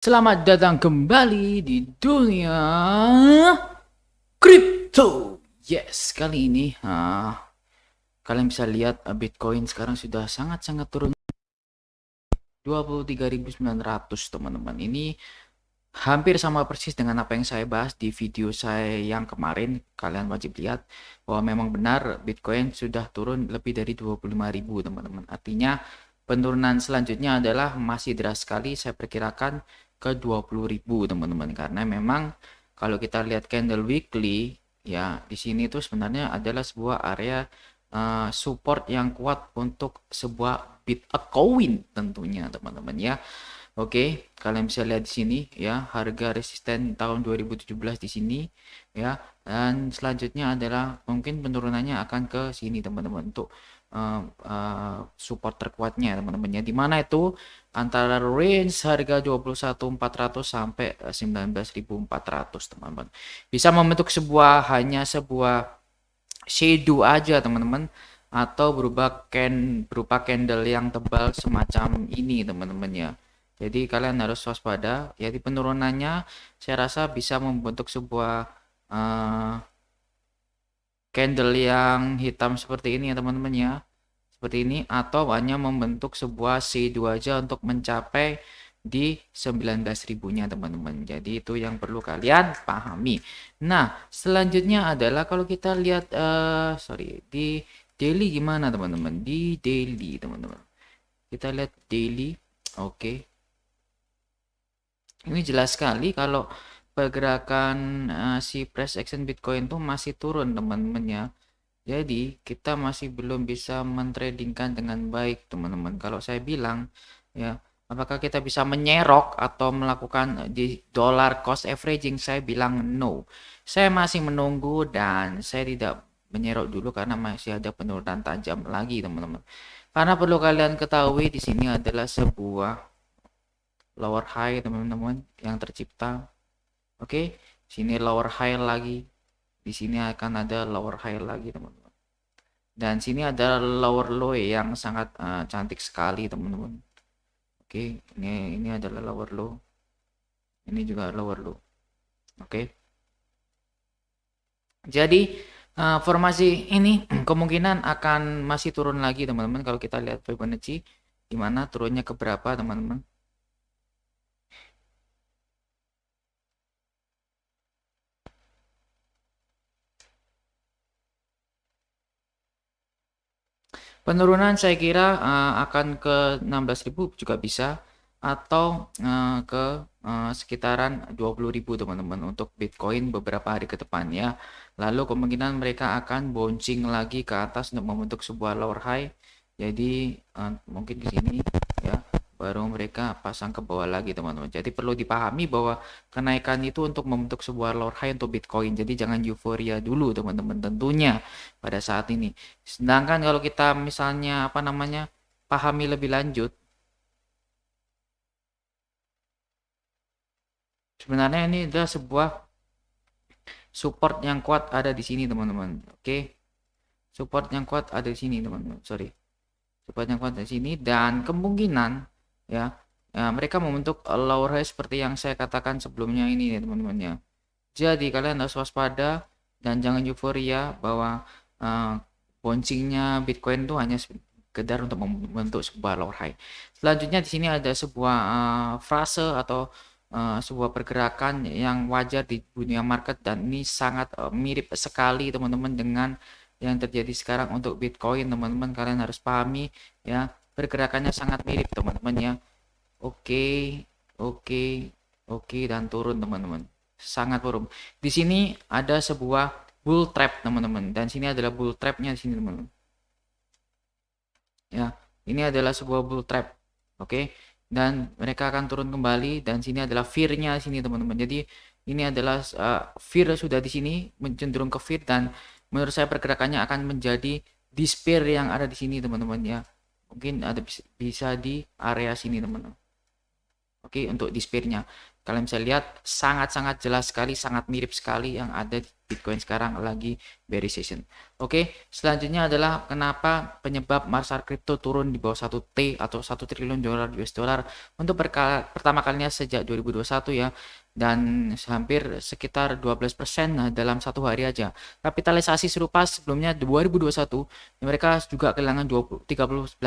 Selamat datang kembali di dunia kripto. Yes, kali ini kalian bisa lihat Bitcoin sekarang sudah sangat-sangat turun 23.900 teman-teman. Ini hampir sama persis dengan apa yang saya bahas di video saya yang kemarin. Kalian wajib lihat bahwa memang benar Bitcoin sudah turun lebih dari 25.000 teman-teman. Artinya penurunan selanjutnya adalah masih deras sekali, saya perkirakan ke 20.000 teman-teman, karena memang kalau kita lihat candle weekly ya, di sini itu sebenarnya adalah sebuah area support yang kuat untuk sebuah Bitcoin tentunya teman-teman ya. Oke, kalian bisa lihat di sini ya, harga resisten tahun 2017 di sini ya. Dan selanjutnya adalah mungkin penurunannya akan ke sini teman-teman, untuk support terkuatnya teman-teman ya. Di mana itu antara range harga 21.400 sampai 19.400 teman-teman. Bisa membentuk hanya sebuah shadow aja teman-teman, atau berupa candle yang tebal semacam ini teman-teman ya. Jadi kalian harus waspada ya, di penurunannya saya rasa bisa membentuk sebuah candle yang hitam seperti ini ya teman-teman ya, seperti ini, atau hanya membentuk sebuah shadow aja untuk mencapai di 19.000-nya teman-teman. Jadi itu yang perlu kalian pahami. Nah, selanjutnya adalah kalau kita lihat di daily gimana teman-teman? Di daily teman-teman. Kita lihat daily. Oke. Ini jelas sekali kalau pergerakan si price action Bitcoin tuh masih turun teman-teman ya. Jadi kita masih belum bisa mentradingkan dengan baik teman-teman. Kalau saya bilang ya, apakah kita bisa menyerok atau melakukan di dollar cost averaging? Saya bilang no. Saya masih menunggu dan saya tidak menyerok dulu karena masih ada penurunan tajam lagi teman-teman. Karena perlu kalian ketahui di sini adalah sebuah lower high teman-teman yang tercipta. Oke, sini lower high lagi. Di sini akan ada lower high lagi teman-teman. Dan sini ada lower low yang sangat cantik sekali teman-teman. Oke, ini adalah lower low. Ini juga lower low. Oke. Jadi formasi ini kemungkinan akan masih turun lagi teman-teman, kalau kita lihat Fibonacci di mana turunnya ke berapa teman-teman. Penurunan saya kira akan ke 16.000 juga bisa, atau ke sekitaran 20.000 teman-teman untuk Bitcoin beberapa hari ke depan ya. Lalu kemungkinan mereka akan bouncing lagi ke atas untuk membentuk sebuah lower high. Jadi mungkin di sini ya, baru mereka pasang ke bawah lagi teman-teman. Jadi perlu dipahami bahwa kenaikan itu untuk membentuk sebuah lower high untuk Bitcoin. Jadi jangan euforia dulu teman-teman tentunya pada saat ini. Sedangkan kalau kita misalnya pahami lebih lanjut, sebenarnya ini adalah sebuah support yang kuat ada di sini teman-teman. Oke, support yang kuat ada di sini teman-teman. Sorry, support yang kuat di sini, dan kemungkinan ya, mereka membentuk lower high seperti yang saya katakan sebelumnya ini ya teman-teman ya. Jadi kalian harus waspada dan jangan euforia bahwa bouncingnya Bitcoin itu hanya sekedar untuk membentuk sebuah lower high. Selanjutnya di sini ada sebuah frase atau sebuah pergerakan yang wajar di dunia market, dan ini sangat mirip sekali teman-teman dengan yang terjadi sekarang untuk Bitcoin teman-teman. Kalian harus pahami ya, pergerakannya sangat mirip teman-teman ya. Oke, oke, oke, dan turun teman-teman. Sangat turun. Di sini ada sebuah bull trap teman-teman, dan sini adalah bull trapnya di sini teman-teman. Ya, ini adalah sebuah bull trap. Oke, dan mereka akan turun kembali, dan sini adalah fear-nya di sini teman-teman. Jadi ini adalah fear sudah di sini cenderung ke fear, dan menurut saya pergerakannya akan menjadi despair yang ada di sini teman-teman ya. Mungkin ada bisa di area sini teman-teman. Oke, untuk despair-nya kalian bisa lihat sangat-sangat jelas sekali, sangat mirip sekali yang ada di Bitcoin sekarang lagi bearish session. Oke, selanjutnya adalah kenapa penyebab pasar kripto turun di bawah 1 T atau 1 triliun US dollar untuk pertama kalinya sejak 2021 ya, dan hampir sekitar 12% dalam 1 hari aja. Kapitalisasi serupa sebelumnya 2021 mereka juga kehilangan 13%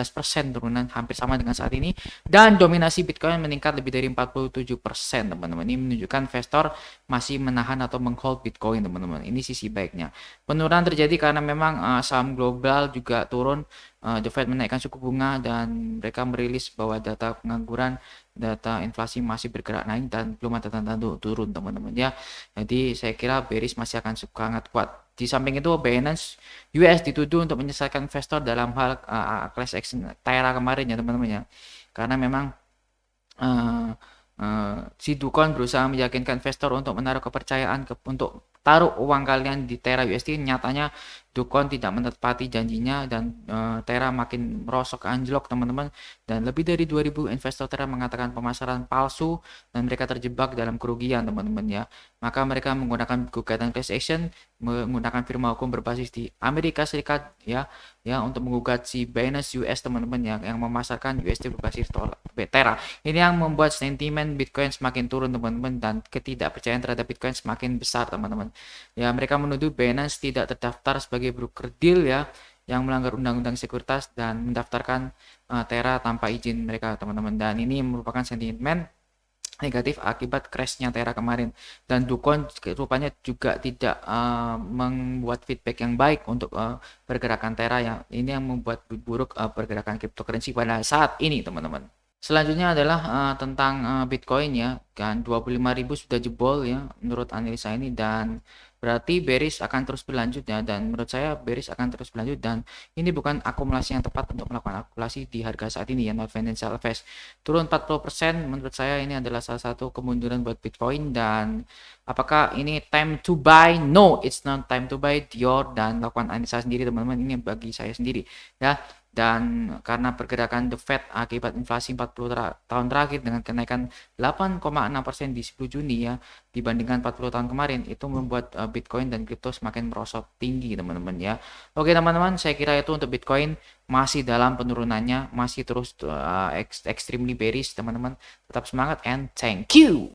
turunan hampir sama dengan saat ini, dan dominasi Bitcoin meningkat lebih dari 47% teman-teman. Ini menunjukkan investor masih menahan atau menghold Bitcoin teman-teman. Ini sisi baiknya. Penurunan terjadi karena memang saham global juga turun. The Fed menaikkan suku bunga dan mereka merilis bahwa data pengangguran, data inflasi masih bergerak naik dan belum ada tanda turun teman-teman ya. Jadi saya kira bearish masih akan sangat kuat. Di samping itu Binance US dituduh untuk menyesatkan investor dalam hal class action Terra kemarin ya teman-teman ya. Karena memang si Dukon berusaha meyakinkan investor untuk menaruh kepercayaan untuk taruh uang kalian di Terra USD. Nyatanya Dukon tidak menepati janjinya dan Terra makin merosot anjlok teman-teman, dan lebih dari 2000 investor Terra mengatakan pemasaran palsu dan mereka terjebak dalam kerugian teman-teman ya. Maka mereka menggunakan gugatan class action, menggunakan firma hukum berbasis di Amerika Serikat ya untuk menggugat si Binance US teman-teman yang memasarkan USD berbasis Terra. Ini yang membuat sentimen Bitcoin semakin turun teman-teman dan ketidakpercayaan terhadap Bitcoin semakin besar teman-teman. Ya, mereka menuduh Binance tidak terdaftar sebagai broker deal ya, yang melanggar undang-undang sekuritas dan mendaftarkan Terra tanpa izin mereka teman-teman. Dan ini merupakan sentimen negatif akibat crashnya Terra kemarin, dan Dukon rupanya juga tidak membuat feedback yang baik untuk pergerakan Terra yang ini yang membuat buruk pergerakan cryptocurrency pada saat ini teman-teman. Selanjutnya adalah tentang Bitcoin ya, kan 25.000 sudah jebol ya menurut analisa ini, dan berarti bearish akan terus berlanjut ya, dan menurut saya bearish akan terus berlanjut, dan ini bukan akumulasi yang tepat untuk melakukan akumulasi di harga saat ini ya. Not financial advice. Turun 40% menurut saya ini adalah salah satu kemunduran buat Bitcoin. Dan apakah ini time to buy? No, it's not time to buy Dior, dan lakukan analisa sendiri teman-teman, ini bagi saya sendiri ya. Dan karena pergerakan The Fed akibat inflasi 40 tahun terakhir dengan kenaikan 8,6% di 10 Juni ya dibandingkan 40 tahun kemarin, itu membuat Bitcoin dan kripto semakin merosot tinggi teman-teman ya. Oke teman-teman, saya kira itu untuk Bitcoin, masih dalam penurunannya, masih terus extremely bearish teman-teman. Tetap semangat and thank you.